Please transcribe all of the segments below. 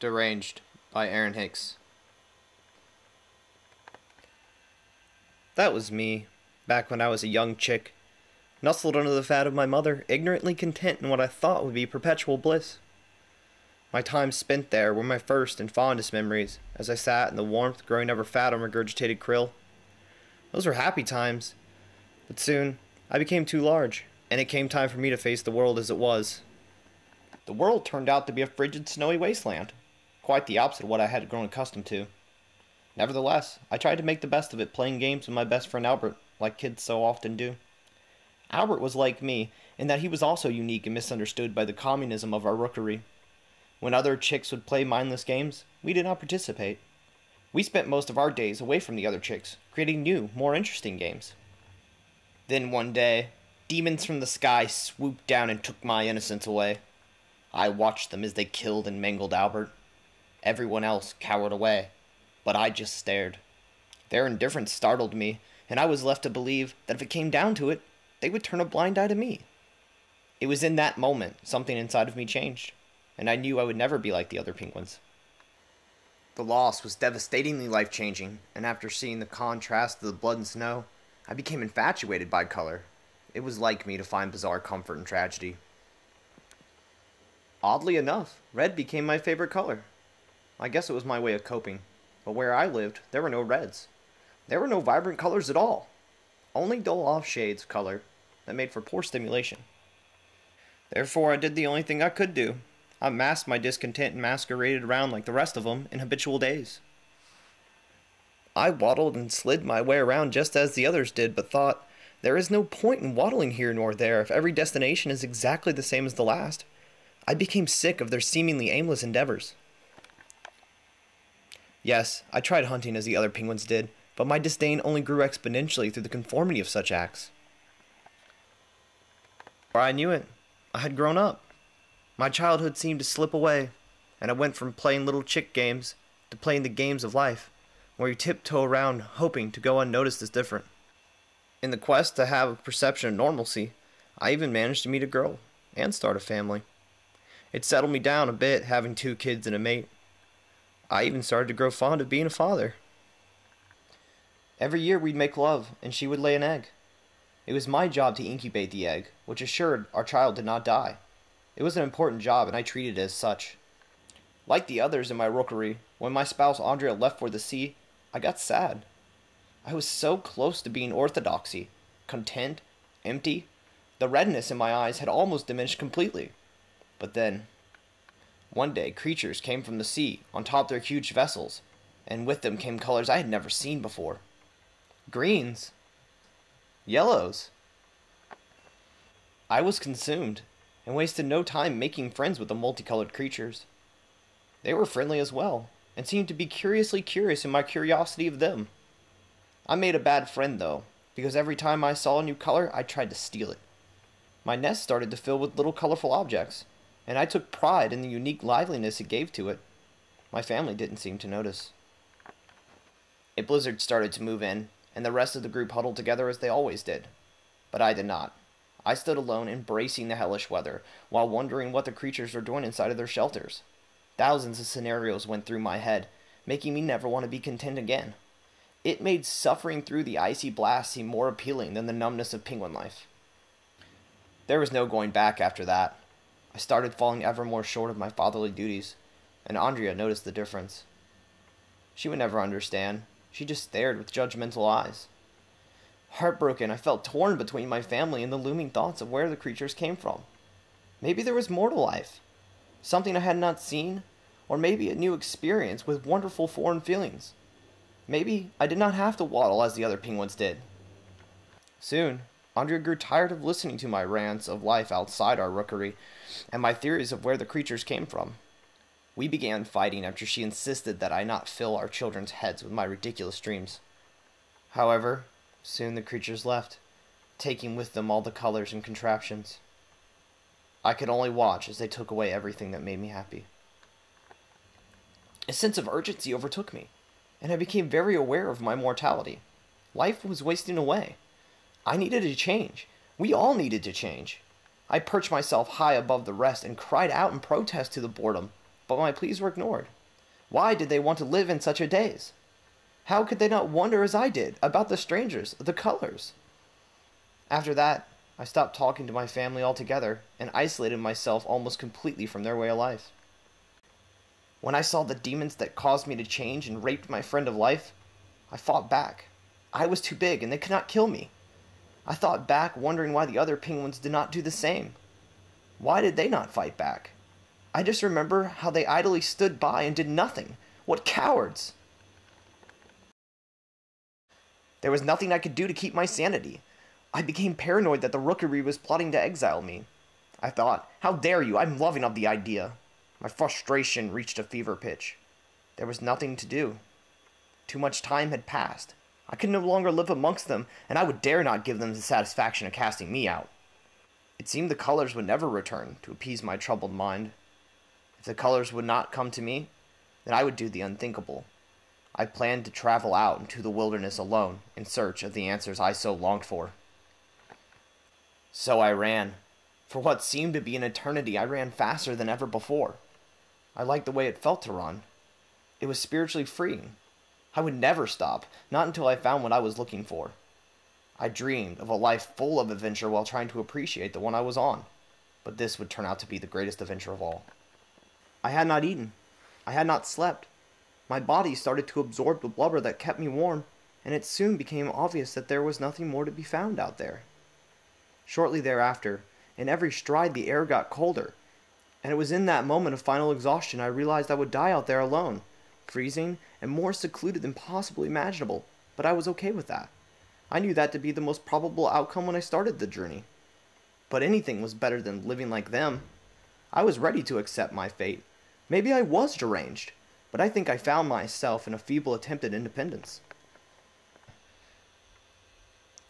Deranged by Aaron Hicks. That was me, back when I was a young chick, nestled under the fat of my mother, ignorantly content in what I thought would be perpetual bliss. My time spent there were my first and fondest memories, as I sat in the warmth growing ever fat on regurgitated krill. Those were happy times, but soon I became too large, and it came time for me to face the world as it was. The world turned out to be a frigid, snowy wasteland, quite the opposite of what I had grown accustomed to. Nevertheless, I tried to make the best of it playing games with my best friend Albert, like kids so often do. Albert was like me, in that he was also unique and misunderstood by the communism of our rookery. When other chicks would play mindless games, we did not participate. We spent most of our days away from the other chicks, creating new, more interesting games. Then one day, demons from the sky swooped down and took my innocence away. I watched them as they killed and mangled Albert. Everyone else cowered away, but I just stared. Their indifference startled me, and I was left to believe that if it came down to it, they would turn a blind eye to me. It was in that moment something inside of me changed, and I knew I would never be like the other penguins. The loss was devastatingly life-changing, and after seeing the contrast of the blood and snow, I became infatuated by color. It was like me to find bizarre comfort in tragedy. Oddly enough, red became my favorite color. I guess it was my way of coping, but where I lived, there were no reds. There were no vibrant colors at all, only dull-off shades of color that made for poor stimulation. Therefore, I did the only thing I could do. I masked my discontent and masqueraded around like the rest of them in habitual days. I waddled and slid my way around just as the others did, but thought, there is no point in waddling here nor there if every destination is exactly the same as the last. I became sick of their seemingly aimless endeavors. Yes, I tried hunting as the other penguins did, but my disdain only grew exponentially through the conformity of such acts. Before I knew it, I had grown up. My childhood seemed to slip away, and I went from playing little chick games to playing the games of life, where you tiptoe around hoping to go unnoticed as different. In the quest to have a perception of normalcy, I even managed to meet a girl and start a family. It settled me down a bit having 2 kids and a mate. I even started to grow fond of being a father. Every year we'd make love, and she would lay an egg. It was my job to incubate the egg, which assured our child did not die. It was an important job, and I treated it as such. Like the others in my rookery, when my spouse Andrea left for the sea, I got sad. I was so close to being orthodoxy, content, empty. The redness in my eyes had almost diminished completely. But then, one day creatures came from the sea on top their huge vessels, and with them came colors I had never seen before. Greens. Yellows. I was consumed, and wasted no time making friends with the multicolored creatures. They were friendly as well, and seemed to be curiously curious in my curiosity of them. I made a bad friend, though, because every time I saw a new color, I tried to steal it. My nest started to fill with little colorful objects, and I took pride in the unique liveliness it gave to it. My family didn't seem to notice. A blizzard started to move in, and the rest of the group huddled together as they always did. But I did not. I stood alone, embracing the hellish weather, while wondering what the creatures were doing inside of their shelters. Thousands of scenarios went through my head, making me never want to be content again. It made suffering through the icy blast seem more appealing than the numbness of penguin life. There was no going back after that. I started falling ever more short of my fatherly duties, and Andrea noticed the difference. She would never understand. She just stared with judgmental eyes. Heartbroken, I felt torn between my family and the looming thoughts of where the creatures came from. Maybe there was more to life, something I had not seen, or maybe a new experience with wonderful foreign feelings. Maybe I did not have to waddle as the other penguins did. Soon, Andrea grew tired of listening to my rants of life outside our rookery, and my theories of where the creatures came from. We began fighting after she insisted that I not fill our children's heads with my ridiculous dreams. However, soon the creatures left, taking with them all the colors and contraptions. I could only watch as they took away everything that made me happy. A sense of urgency overtook me, and I became very aware of my mortality. Life was wasting away. I needed to change. We all needed to change. I perched myself high above the rest and cried out in protest to the boredom. but my pleas were ignored. Why did they want to live in such a daze? How could they not wonder as I did about the strangers, the colors? After that, I stopped talking to my family altogether and isolated myself almost completely from their way of life. When I saw the demons that caused me to change and raped my friend of life, I fought back. I was too big and they could not kill me. I thought back, wondering why the other penguins did not do the same. Why did they not fight back? I just remember how they idly stood by and did nothing. What cowards! There was nothing I could do to keep my sanity. I became paranoid that the rookery was plotting to exile me. I thought, how dare you, I'm loving of the idea. My frustration reached a fever pitch. There was nothing to do. Too much time had passed. I could no longer live amongst them, and I would dare not give them the satisfaction of casting me out. It seemed the colors would never return to appease my troubled mind. If the colors would not come to me, then I would do the unthinkable. I planned to travel out into the wilderness alone in search of the answers I so longed for. So I ran. For what seemed to be an eternity, I ran faster than ever before. I liked the way it felt to run. It was spiritually freeing. I would never stop, not until I found what I was looking for. I dreamed of a life full of adventure while trying to appreciate the one I was on, but this would turn out to be the greatest adventure of all. I had not eaten. I had not slept. My body started to absorb the blubber that kept me warm, and it soon became obvious that there was nothing more to be found out there. Shortly thereafter, in every stride the air got colder, and it was in that moment of final exhaustion I realized I would die out there alone, freezing and more secluded than possibly imaginable, but I was okay with that. I knew that to be the most probable outcome when I started the journey. But anything was better than living like them. I was ready to accept my fate. Maybe I was deranged, but I think I found myself in a feeble attempt at independence.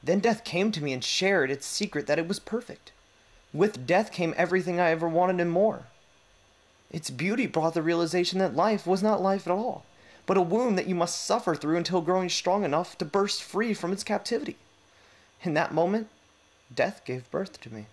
Then death came to me and shared its secret that it was perfect. With death came everything I ever wanted and more. Its beauty brought the realization that life was not life at all, but a wound that you must suffer through until growing strong enough to burst free from its captivity. In that moment, death gave birth to me.